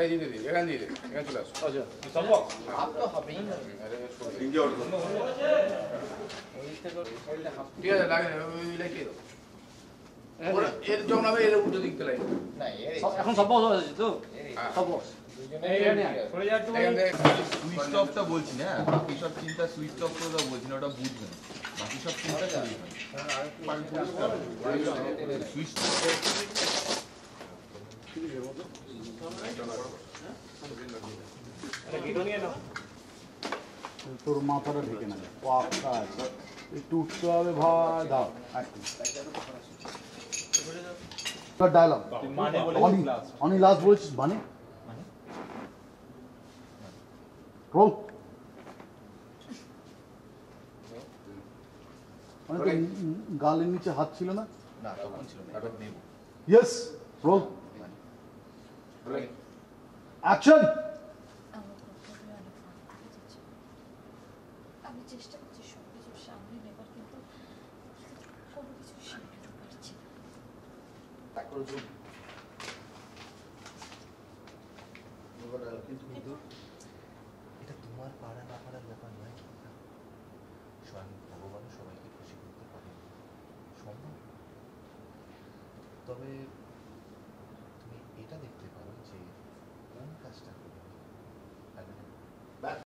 এই দিদি এখান দিয়ে এখানে চলে আসো। আচ্ছা সম্ভব হাফ তো হবেই না। ঠিক আছে লাগে ওই লাগিয়ে দাও। এর যখন হবে এর উল্টো দিকতে লাগে। না এর এখন সব বস আছে তো সব বস এখান থেকে সুইচ অফটা বলছি না, বাকি সব চিন্তা সুইচ অফ করে দাও বলছি না, ওটা বুঝবে না। বাকি সব চিন্তা সুইচ তোর মাথাটা ঢেকে না পাক্কা আছে একটু উঠতে হবে ভাই দাও ডায়লগ অনি লাস্ট বলছিস মানে রোল মানে তো গালের নিচে হাত ছিল না না তখন ছিল না, এবার নেব। ইয়েস রোল অ্যাকশন আমি চেষ্টা করছি সব কিছু সামনে নেবার কিন্তু কোনো কিছু সামনে পারছি কিন্তু এটা তোমার পাড়া না পাড়ার ব্যাপার নয়, স্বয়ং ভগবান সবাইকে খুশি করতে পারে সম্ভব। তবে তুমি এটা দেখতে পারো যে কোন কাজটা